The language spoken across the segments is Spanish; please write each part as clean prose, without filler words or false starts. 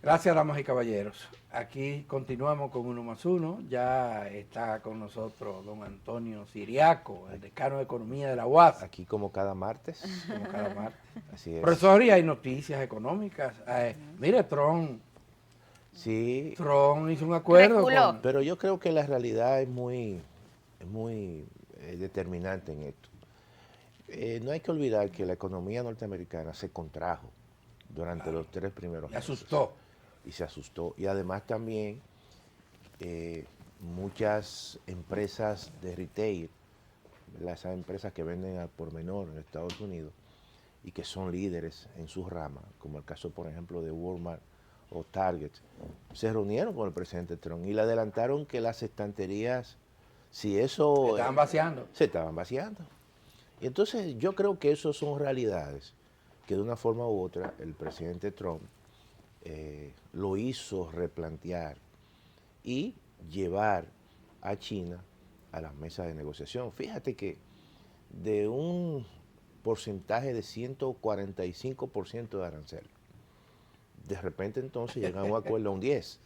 Gracias, damas y caballeros. Aquí continuamos con Uno más Uno. Ya está con nosotros don Antonio Siriaco, el decano de Economía de la UAS, Aquí como cada martes. como cada martes. Así es. Profesor, y hay noticias económicas. Mire, Sí, Trump hizo un acuerdo Reculó. con... pero yo creo que la realidad es muy determinante en esto. No hay que olvidar que la economía norteamericana se contrajo durante los 3 primeros Y meses. asustó. Y se asustó. Y además también muchas empresas de retail, ¿verdad? Esas empresas que venden al por menor en Estados Unidos y que son líderes en sus ramas, como el caso, por ejemplo, de Walmart o Target, se reunieron con el presidente Trump y le adelantaron que las estanterías, si eso... Estaban vaciando. Se estaban vaciando. Y entonces yo creo que eso son realidades que de una forma u otra el presidente Trump lo hizo replantear y llevar a China a las mesas de negociación. Fíjate que de un porcentaje de 145% de arancel, de repente entonces llegan a un acuerdo a un 10%.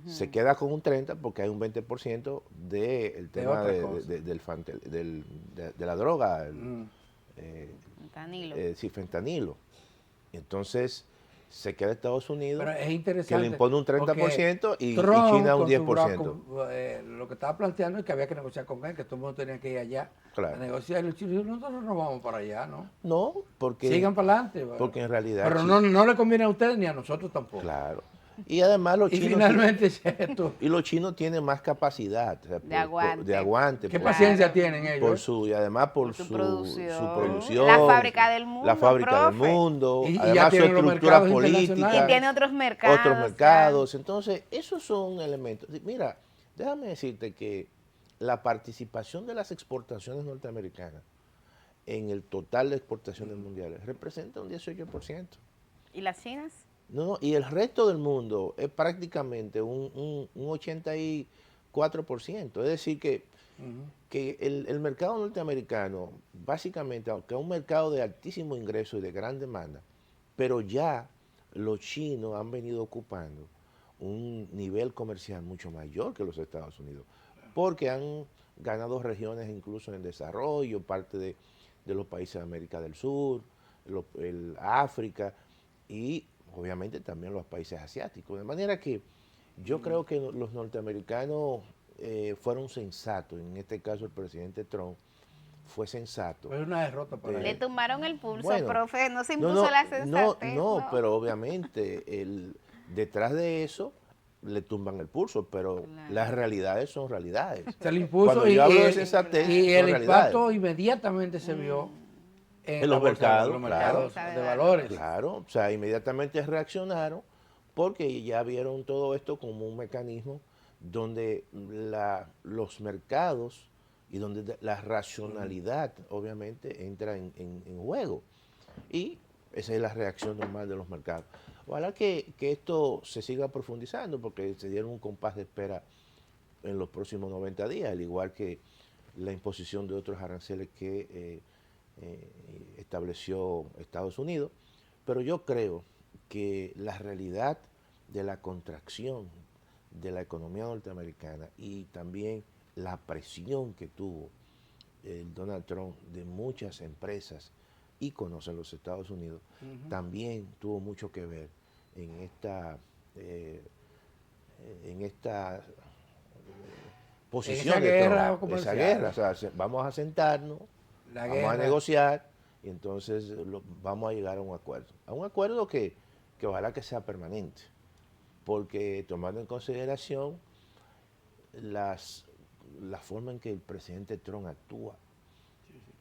Se queda con un 30% porque hay un 20% del tema otra cosa. de la droga, Fentanilo. sí, fentanilo. Entonces se queda Estados Unidos, Pero es que interesante. le impone un 30% y Trump, China un con su 10%. lo que estaba planteando es que había que negociar con él, que todo el mundo tenía que ir allá Claro. a negociar. Y los chinos dijeron, nosotros no vamos para allá, ¿no? No, porque, Sigan para adelante. porque en realidad... Pero no le conviene a ustedes ni a nosotros tampoco. Claro. Y además los Y chinos... finalmente es esto. Y los chinos tienen más capacidad, o sea, De aguante. ¿Qué por- paciencia tienen ellos? por su, y además por Su su producción. producción, La fábrica del mundo, la fábrica del profe. mundo, Y ya además su tienen los estructura mercados política, Y internacionales. tiene otros mercados. otros ya. mercados. Entonces, esos son elementos. Mira, déjame decirte que la participación de las exportaciones norteamericanas en el total de exportaciones mundiales representa un 18%. ¿Y las chinas? No, y el resto del mundo es prácticamente un 84%. Es decir, que el mercado norteamericano, básicamente, aunque es un mercado de altísimo ingreso y de gran demanda, pero ya los chinos han venido ocupando un nivel comercial mucho mayor que los Estados Unidos, porque han ganado regiones incluso en desarrollo, parte de los países de América del Sur, el África y obviamente también los países asiáticos. De manera que yo creo que los norteamericanos fueron sensatos, en este caso el presidente Trump fue sensato. Es una derrota para Le él. tumbaron el pulso, Bueno, profe. No se No, impuso no, la no, sensatez. no, pero obviamente detrás de eso le tumban el pulso, pero Claro. las realidades son realidades. Se le impuso Cuando yo hablo de sensatez, y son el realidades. impacto inmediatamente se vio En la los bolsa, mercados, los claro. mercados de valores. Claro, o sea, inmediatamente reaccionaron porque ya vieron todo esto como un mecanismo donde los mercados y donde la racionalidad obviamente entra en juego. Y esa es la reacción normal de los mercados. Ojalá que esto se siga profundizando porque se dieron un compás de espera en los próximos 90 días, al igual que la imposición de otros aranceles que estableció Estados Unidos. Pero yo creo que la realidad de la contracción de la economía norteamericana y también la presión que tuvo el Donald Trump de muchas empresas íconos en los Estados Unidos, también tuvo mucho que ver en esta posición esa de guerra Trump, comercial. esa guerra. O sea, vamos a sentarnos, La vamos guerra. a negociar y entonces vamos a llegar a un acuerdo. A un acuerdo que ojalá que sea permanente, porque tomando en consideración la forma en que el presidente Trump actúa,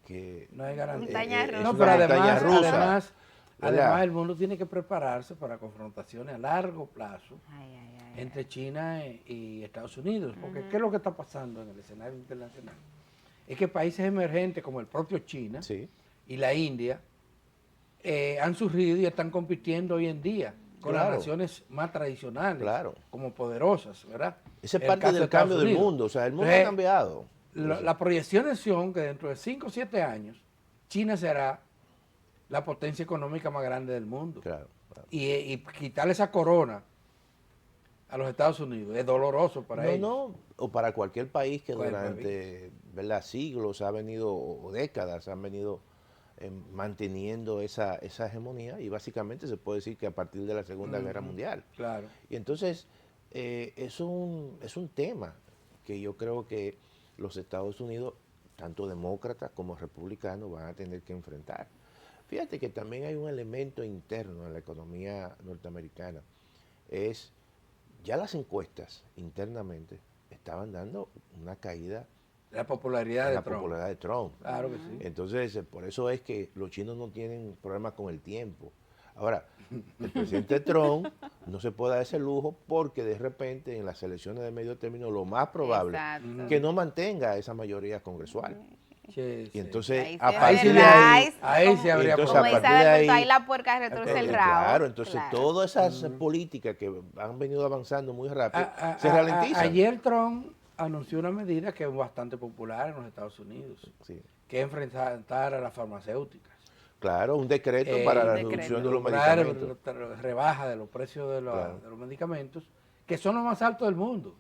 que No hay garantía. Montaña rusa. No, una pero montaña rusa, además ¿verdad? el mundo tiene que prepararse para confrontaciones a largo plazo Ay, ay, ay. entre China y Estados Unidos. Porque ¿qué es lo que está pasando en el escenario internacional? Es que países emergentes como el propio China Sí, y la India han surgido y están compitiendo hoy en día con Claro. las naciones más tradicionales, Claro. como poderosas, ¿verdad? esa es El parte caso de del Estados cambio del Unidos. mundo. O sea, el mundo Entonces, ha cambiado. Las proyecciones son que dentro de 5 o 7 años, China será la potencia económica más grande del mundo. Claro. Y quitarle esa corona a los Estados Unidos es doloroso para ellos. No, o para cualquier país que Cualquier durante, ¿verdad?, siglos ha venido, o décadas han venido manteniendo esa hegemonía, y básicamente se puede decir que a partir de la Segunda Guerra Mundial. Claro. Y entonces es un tema que yo creo que los Estados Unidos, tanto demócratas como republicanos, van a tener que enfrentar. Fíjate que también hay un elemento interno en la economía norteamericana. Ya las encuestas internamente estaban dando una caída La popularidad en de la Trump. popularidad de Trump. Claro que sí. Entonces, por eso es que los chinos no tienen problemas con el tiempo. Ahora, el presidente Trump no se puede dar ese lujo porque de repente en las elecciones de medio término lo más probable Exacto. que no mantenga esa mayoría congresual. Sí, Y sí. entonces, Ahí a se partir ve de ahí, nice, ahí sí habría entonces, como a dice partir de Alberto, ahí, ahí la puerca retorce el rabo. claro, entonces Claro. todas esas políticas que han venido avanzando muy rápido A- se a- ralentizan. Ayer Trump anunció una medida que es bastante popular en los Estados Unidos, Sí. que es enfrentar a las farmacéuticas. Claro, un decreto para la decreto. reducción de los Lograr medicamentos. rebaja de los precios Claro. de los medicamentos, que son los más altos del mundo.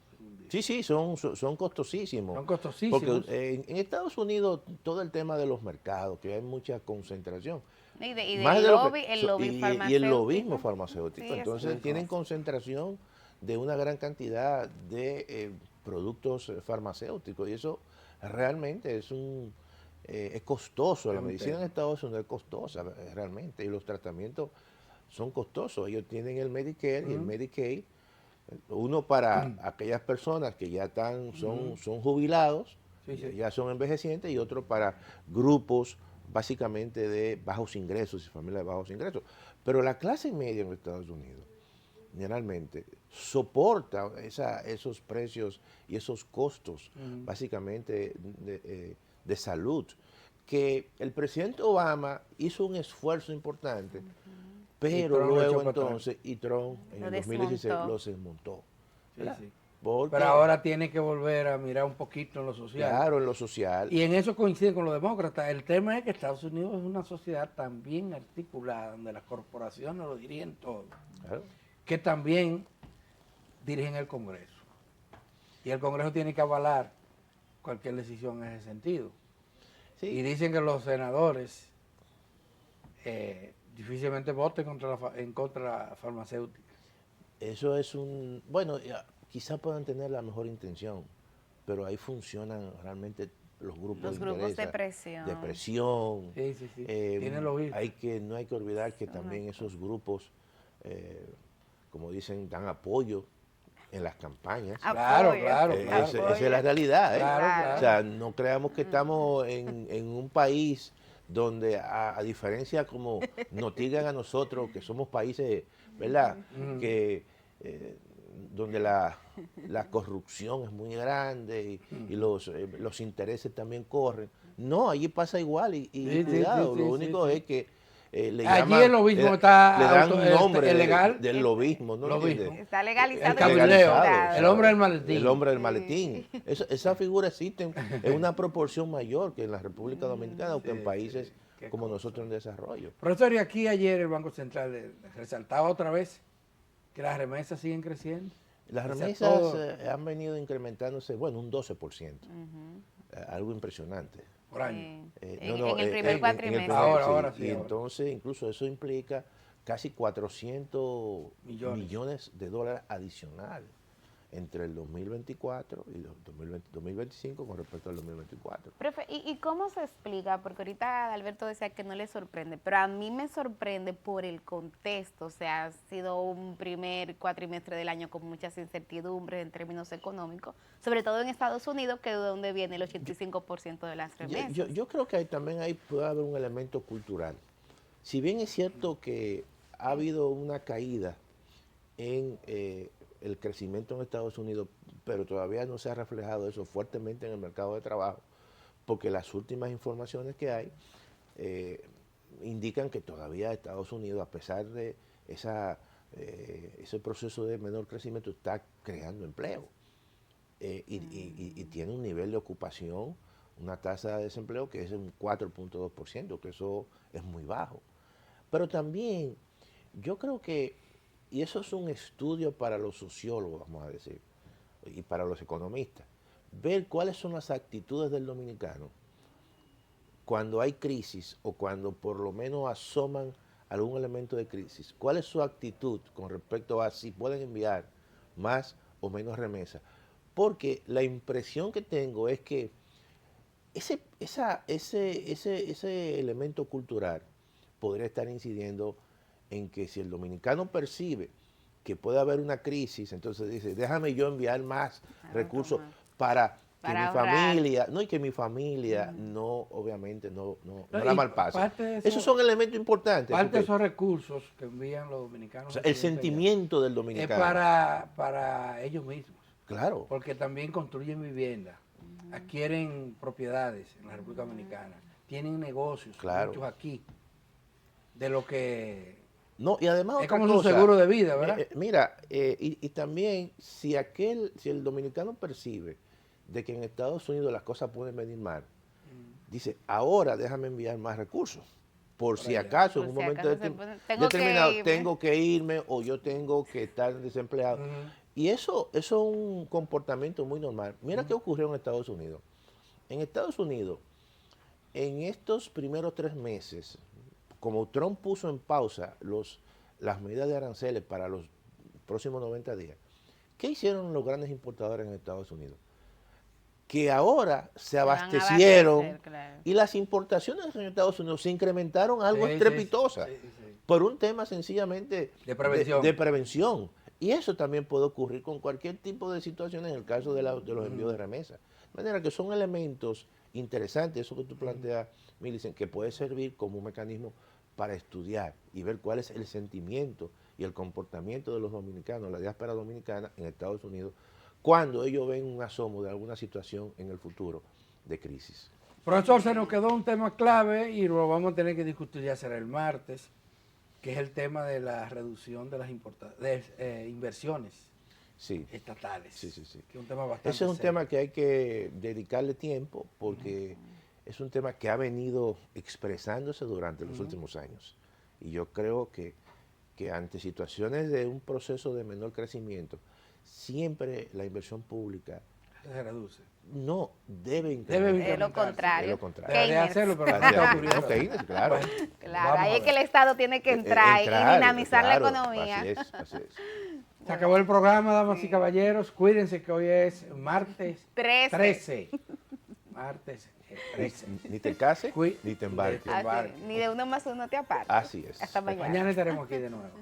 Sí, son costosísimos. Son costosísimos. Porque en Estados Unidos todo el tema de los mercados, que hay mucha concentración. Y Más del de lo lobby, que- el so- lobby y farmacéutico. el lobismo farmacéutico. Sí, Entonces eso tienen es. concentración de una gran cantidad de productos farmacéuticos, y eso realmente es costoso. La medicina en Estados Unidos es costosa realmente, y los tratamientos son costosos. Ellos tienen el Medicare y el Medicaid, uno para aquellas personas que ya son jubilados, Sí, sí. ya son envejecientes, y otro para grupos básicamente de bajos ingresos y familias de bajos ingresos. Pero la clase media en Estados Unidos generalmente soporta esos precios y esos costos básicamente de salud, que el presidente Obama hizo un esfuerzo importante, pero Trump lo echó luego para atrás. entonces, y Trump en Lo el 2016 desmontó. los desmontó. Sí, ¿verdad? sí. Porque, Pero ahora tiene que volver a mirar un poquito en lo social. claro, en lo social, Y en eso coincide con los demócratas. El tema es que Estados Unidos es una sociedad tan bien articulada, donde las corporaciones lo dirigen todo, claro, que también dirigen el Congreso. Y el Congreso tiene que avalar cualquier decisión en ese sentido. sí, Y dicen que los senadores difícilmente voten en contra de la farmacéutica. eso es bueno, quizás puedan tener la mejor intención, pero ahí funcionan realmente los grupos Los de grupos interés, de presión. de presión. Sí, sí, sí. Tienen lo mismo. No hay que olvidar que también esos grupos, como dicen, dan apoyo en las campañas. Claro, Apoyo. claro, claro. Esa es la realidad, ¿eh? Claro, claro. O sea, no creamos que estamos en un país donde, a diferencia como nos digan a nosotros, que somos países, ¿verdad?, que donde la corrupción es muy grande y los intereses también corren. No, allí pasa igual, y Sí, cuidado, sí, lo sí, único sí. es que le Allí llaman, el lobismo le está dan auto- un nombre legal. del lobismo, ¿no Lobismo. entiendes? Está legalizado. El y cabildeo, legalizado. el hombre del maletín. El hombre del maletín. Esa figura existe en una proporción mayor que en la República Dominicana, o que en países Qué como cosa. nosotros en desarrollo. Profesor, y aquí ayer el Banco Central resaltaba otra vez que las remesas siguen creciendo. Las O sea, remesas todo han venido incrementándose, bueno, un 12%, algo impresionante. por año. Sí. No, En el primer en cuatrimestre. Ahora sí, Y ahora. entonces incluso eso implica casi 400 Millones. millones de dólares adicional entre el 2024 y el 2025 con respecto al 2024. Profe, ¿y cómo se explica? Porque ahorita Alberto decía que no le sorprende, pero a mí me sorprende por el contexto. O sea, ha sido un primer cuatrimestre del año con muchas incertidumbres en términos económicos, sobre todo en Estados Unidos, que es de donde viene el 85% de las remesas. Yo creo que también ahí puede haber un elemento cultural. Si bien es cierto que ha habido una caída en el crecimiento en Estados Unidos, pero todavía no se ha reflejado eso fuertemente en el mercado de trabajo, porque las últimas informaciones que hay indican que todavía Estados Unidos, a pesar de ese proceso de menor crecimiento, está creando empleo y tiene un nivel de ocupación, una tasa de desempleo que es un 4.2%, que eso es muy bajo. Pero también Yo creo que, y eso es un estudio para los sociólogos, vamos a decir, y para los economistas, ver cuáles son las actitudes del dominicano cuando hay crisis o cuando por lo menos asoman algún elemento de crisis. ¿Cuál es su actitud con respecto a si pueden enviar más o menos remesas? Porque la impresión que tengo es que ese elemento cultural podría estar incidiendo en que si el dominicano percibe que puede haber una crisis, entonces dice, déjame yo enviar más recursos para que mi familia, no, y que mi familia no, obviamente, no la malpase. Esos son elementos importantes. Parte de esos recursos que envían los dominicanos. O sea, el sentimiento del dominicano. Es para ellos mismos. Claro. Porque también construyen vivienda, adquieren propiedades en la República Dominicana, tienen negocios, claro, muchos aquí, de lo que... No, y además es como un seguro de vida, ¿verdad? Mira, y también si el dominicano percibe de que en Estados Unidos las cosas pueden venir mal, dice, ahora déjame enviar más recursos, por si acaso en un momento determinado tengo que irme o yo tengo que estar desempleado. Y eso es un comportamiento muy normal. Mira qué ocurrió en Estados Unidos. En Estados Unidos, en estos primeros 3 meses, como Trump puso en pausa las medidas de aranceles para los próximos 90 días, ¿qué hicieron los grandes importadores en Estados Unidos? Que ahora se abastecieron y las importaciones en Estados Unidos se incrementaron algo estrepitosa por un tema sencillamente de prevención. Y eso también puede ocurrir con cualquier tipo de situación en el caso de los envíos de remesas. De manera que son elementos interesantes, eso que tú planteas, Millicent, que puede servir como un mecanismo para estudiar y ver cuál es el sentimiento y el comportamiento de los dominicanos, la diáspora dominicana en Estados Unidos, cuando ellos ven un asomo de alguna situación en el futuro de crisis. Profesor, se nos quedó un tema clave y lo vamos a tener que discutir, ya será el martes, que es el tema de la reducción de las inversiones estatales. Sí. Que es un tema bastante Ese es un serio. tema que hay que dedicarle tiempo porque es un tema que ha venido expresándose durante los últimos años. Y yo creo que ante situaciones de un proceso de menor crecimiento, siempre la inversión pública se reduce. No, debe incrementar. Es lo contrario. Debería hacerlo, pero no está ocurriendo. Keynes, claro. Bueno, claro, ahí es que el Estado tiene que entrar y dinamizar la economía. Así es. Se acabó el programa, damas y caballeros. Cuídense que hoy es martes 13. Martes 13. Ni te cases, ni te embarques. Ni de 1 más 1 te apartes. Así es. Hasta mañana. Mañana estaremos aquí de nuevo.